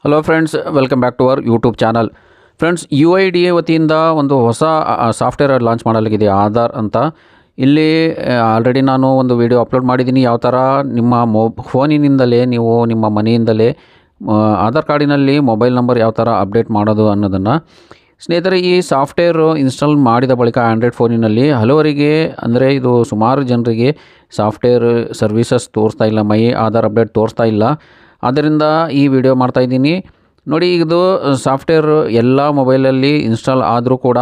Hello friends, welcome back to our YouTube channel. Friends, UIDAI ವತಿಯಿಂದ ಒಂದು ಹೊಸ software launch ಮಾಡಲಾಗಿದೆ, ಆಧಾರ್ ಅಂತ. ಇಲ್ಲಿ ಆಲ್ರೆಡಿ ನಾನು ಒಂದು ವಿಡಿಯೋ ಅಪ್ಲೋಡ್ ಮಾಡಿದ್ದೀನಿ. ಯಾವ ಥರ ನಿಮ್ಮ ಫೋನಿನಿಂದಲೇ ನೀವು ನಿಮ್ಮ ಮನೆಯಿಂದಲೇ ಆಧಾರ್ ಕಾರ್ಡಿನಲ್ಲಿ ಮೊಬೈಲ್ ನಂಬರ್ ಯಾವ ಥರ ಅಪ್ಡೇಟ್ ಮಾಡೋದು ಅನ್ನೋದನ್ನು. ಸ್ನೇಹಿತರೆ, ಈ ಸಾಫ್ಟ್ವೇರು ಇನ್ಸ್ಟಾಲ್ ಮಾಡಿದ ಬಳಿಕ ಆಂಡ್ರಾಯ್ಡ್ ಫೋನಿನಲ್ಲಿ ಹಲವರಿಗೆ, ಅಂದರೆ ಇದು ಸುಮಾರು ಜನರಿಗೆ ಸಾಫ್ಟ್ವೇರ್ ಸರ್ವೀಸಸ್ ತೋರಿಸ್ತಾ ಇಲ್ಲ, ಮೈ ಆಧಾರ್ ಅಪ್ಡೇಟ್ ತೋರಿಸ್ತಾ ಇಲ್ಲ. ಆದ್ದರಿಂದ ಈ ವಿಡಿಯೋ ಮಾಡ್ತಾಯಿದ್ದೀನಿ. ನೋಡಿ, ಇದು ಸಾಫ್ಟ್ವೇರ್ ಎಲ್ಲ ಮೊಬೈಲಲ್ಲಿ ಇನ್ಸ್ಟಾಲ್ ಆದರೂ ಕೂಡ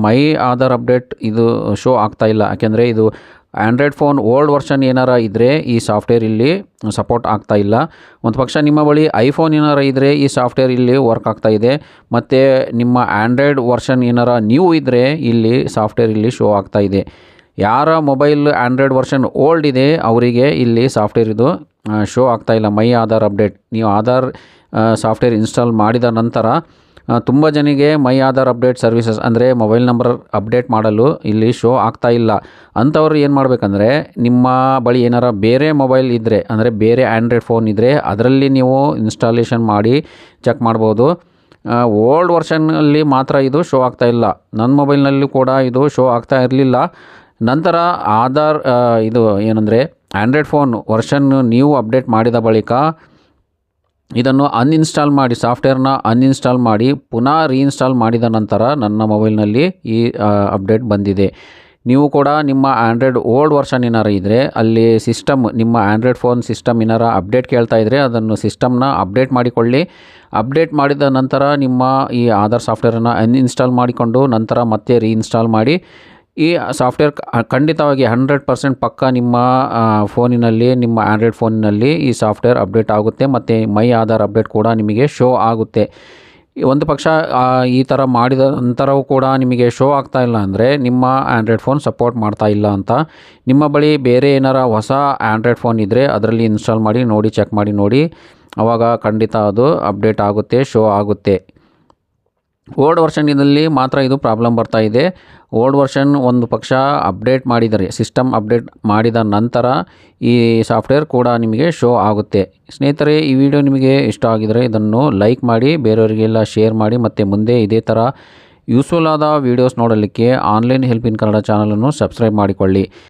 ಮೈ ಆಧಾರ್ ಅಪ್ಡೇಟ್ ಇದು ಶೋ ಆಗ್ತಾಯಿಲ್ಲ. ಯಾಕೆಂದರೆ ಇದು ಆಂಡ್ರಾಯ್ಡ್ ಫೋನ್ ಓಲ್ಡ್ ವರ್ಷನ್ ಏನಾರ ಇದ್ದರೆ ಈ ಸಾಫ್ಟ್ವೇರ್ ಇಲ್ಲಿ ಸಪೋರ್ಟ್ ಆಗ್ತಾಯಿಲ್ಲ. ಒಂದು ಪಕ್ಷ ನಿಮ್ಮ ಬಳಿ ಐಫೋನ್ ಏನಾರ ಇದ್ದರೆ ಈ ಸಾಫ್ಟ್ವೇರ್ ಇಲ್ಲಿ ವರ್ಕ್ ಆಗ್ತಾಯಿದೆ. ಮತ್ತು ನಿಮ್ಮ ಆಂಡ್ರಾಯ್ಡ್ ವರ್ಷನ್ ಏನಾರ ನ್ಯೂ ಇದ್ದರೆ ಇಲ್ಲಿ ಸಾಫ್ಟ್ವೇರ್ ಇಲ್ಲಿ ಶೋ ಆಗ್ತಾಯಿದೆ. ಯಾರ ಮೊಬೈಲ್ ಆಂಡ್ರಾಯ್ಡ್ ವರ್ಷನ್ ಓಲ್ಡ್ ಇದೆ ಅವರಿಗೆ ಇಲ್ಲಿ ಸಾಫ್ಟ್ವೇರ್ ಇದು ಶೋ ಆಗ್ತಾಯಿಲ್ಲ, ಮೈ ಆಧಾರ್ ಅಪ್ಡೇಟ್. ನೀವು ಆಧಾರ್ ಸಾಫ್ಟ್ವೇರ್ ಇನ್ಸ್ಟಾಲ್ ಮಾಡಿದ ನಂತರ ತುಂಬ ಜನರಿಗೆ ಮೈ ಆಧಾರ್ ಅಪ್ಡೇಟ್ ಸರ್ವಿಸಸ್, ಅಂದರೆ ಮೊಬೈಲ್ ನಂಬರ್ ಅಪ್ಡೇಟ್ ಮಾಡಲು ಇಲ್ಲಿ ಶೋ ಆಗ್ತಾಯಿಲ್ಲ. ಅಂಥವ್ರು ಏನು ಮಾಡಬೇಕಂದ್ರೆ, ನಿಮ್ಮ ಬಳಿ ಏನಾರ ಬೇರೆ ಮೊಬೈಲ್ ಇದ್ದರೆ, ಅಂದರೆ ಬೇರೆ ಆಂಡ್ರಾಯ್ಡ್ ಫೋನ್ ಇದ್ದರೆ ಅದರಲ್ಲಿ ನೀವು ಇನ್ಸ್ಟಾಲೇಷನ್ ಮಾಡಿ ಚೆಕ್ ಮಾಡ್ಬೋದು. ಓಲ್ಡ್ ವರ್ಷನ್ನಲ್ಲಿ ಮಾತ್ರ ಇದು ಶೋ ಆಗ್ತಾಯಿಲ್ಲ. ನನ್ನ ಮೊಬೈಲ್ನಲ್ಲೂ ಕೂಡ ಇದು ಶೋ ಆಗ್ತಾ ಇರಲಿಲ್ಲ. ನಂತರ ಆಧಾರ್ ಇದು ಏನಂದರೆ ಆಂಡ್ರಾಯ್ಡ್ ಫೋನ್ ವರ್ಷನ್ ನೀವು ಅಪ್ಡೇಟ್ ಮಾಡಿದ ಬಳಿಕ ಇದನ್ನು ಅನ್ಇನ್ಸ್ಟಾಲ್ ಮಾಡಿ, ಸಾಫ್ಟ್ವೇರ್ನ ಅನ್ಇನ್ಸ್ಟಾಲ್ ಮಾಡಿ ಪುನಃ ರೀಇನ್ಸ್ಟಾಲ್ ಮಾಡಿದ ನಂತರ ನನ್ನ ಮೊಬೈಲ್ನಲ್ಲಿ ಈ ಅಪ್ಡೇಟ್ ಬಂದಿದೆ. ನೀವು ಕೂಡ ನಿಮ್ಮ ಆಂಡ್ರಾಯ್ಡ್ ಓಲ್ಡ್ ವರ್ಷನ್ ಏನಾರು ಇದ್ದರೆ ಅಲ್ಲಿ ಸಿಸ್ಟಮ್, ನಿಮ್ಮ ಆಂಡ್ರಾಯ್ಡ್ ಫೋನ್ ಸಿಸ್ಟಮ್ ಏನಾರ ಅಪ್ಡೇಟ್ ಕೇಳ್ತಾ ಇದ್ದರೆ ಅದನ್ನು ಸಿಸ್ಟಮ್ನ ಅಪ್ಡೇಟ್ ಮಾಡಿಕೊಳ್ಳಿ. ಅಪ್ಡೇಟ್ ಮಾಡಿದ ನಂತರ ನಿಮ್ಮ ಈ ಆಧಾರ್ ಸಾಫ್ಟ್ವೇರನ್ನು ಅನ್ಇನ್ಸ್ಟಾಲ್ ಮಾಡಿಕೊಂಡು ನಂತರ ಮತ್ತೆ ರೀಇನ್ಸ್ಟಾಲ್ ಮಾಡಿ. ಈ ಸಾಫ್ಟ್ವೇರ್ ಖಂಡಿತವಾಗಿ 100% ಪಕ್ಕ ನಿಮ್ಮ ಫೋನಿನಲ್ಲಿ, ನಿಮ್ಮ ಆಂಡ್ರಾಯ್ಡ್ ಫೋನಿನಲ್ಲಿ ಈ ಸಾಫ್ಟ್ವೇರ್ ಅಪ್ಡೇಟ್ ಆಗುತ್ತೆ ಮತ್ತು ಮೈ ಆಧಾರ್ ಅಪ್ಡೇಟ್ ಕೂಡ ನಿಮಗೆ ಶೋ ಆಗುತ್ತೆ. ಒಂದು ಪಕ್ಷ ಈ ಥರ ಮಾಡಿದ ನಂತರವೂ ಕೂಡ ನಿಮಗೆ ಶೋ ಆಗ್ತಾ ಇಲ್ಲ ಅಂದರೆ ನಿಮ್ಮ ಆಂಡ್ರಾಯ್ಡ್ ಫೋನ್ ಸಪೋರ್ಟ್ ಮಾಡ್ತಾ ಇಲ್ಲ ಅಂತ. ನಿಮ್ಮ ಬಳಿ ಬೇರೆ ಏನಾರ ಹೊಸ ಆಂಡ್ರಾಯ್ಡ್ ಫೋನ್ ಇದ್ದರೆ ಅದರಲ್ಲಿ ಇನ್ಸ್ಟಾಲ್ ಮಾಡಿ ನೋಡಿ, ಚೆಕ್ ಮಾಡಿ ನೋಡಿ. ಆವಾಗ ಖಂಡಿತ ಅದು ಅಪ್ಡೇಟ್ ಆಗುತ್ತೆ, ಶೋ ಆಗುತ್ತೆ. ಓಲ್ಡ್ ವರ್ಷನ್ನಲ್ಲಿ ಮಾತ್ರ ಇದು ಪ್ರಾಬ್ಲಮ್ ಬರ್ತಾ ಇದೆ. ಓಲ್ಡ್ ವರ್ಷನ್ ಒಂದು ಪಕ್ಷ ಅಪ್ಡೇಟ್ ಮಾಡಿದರೆ, ಸಿಸ್ಟಮ್ ಅಪ್ಡೇಟ್ ಮಾಡಿದ ನಂತರ ಈ ಸಾಫ್ಟ್ವೇರ್ ಕೂಡ ನಿಮಗೆ ಶೋ ಆಗುತ್ತೆ. ಸ್ನೇಹಿತರೆ, ಈ ವಿಡಿಯೋ ನಿಮಗೆ ಇಷ್ಟ ಆಗಿದರೆ ಇದನ್ನು ಲೈಕ್ ಮಾಡಿ, ಬೇರೆಯವರಿಗೆಲ್ಲ ಶೇರ್ ಮಾಡಿ, ಮತ್ತು ಮುಂದೆ ಇದೇ ಥರ ಯೂಸ್ಫುಲ್ ಆದ ವೀಡಿಯೋಸ್ ನೋಡಲಿಕ್ಕೆ ಆನ್ಲೈನ್ ಹೆಲ್ಪ್ ಇನ್ ಕನ್ನಡ ಚಾನಲನ್ನು ಸಬ್ಸ್ಕ್ರೈಬ್ ಮಾಡಿಕೊಳ್ಳಿ.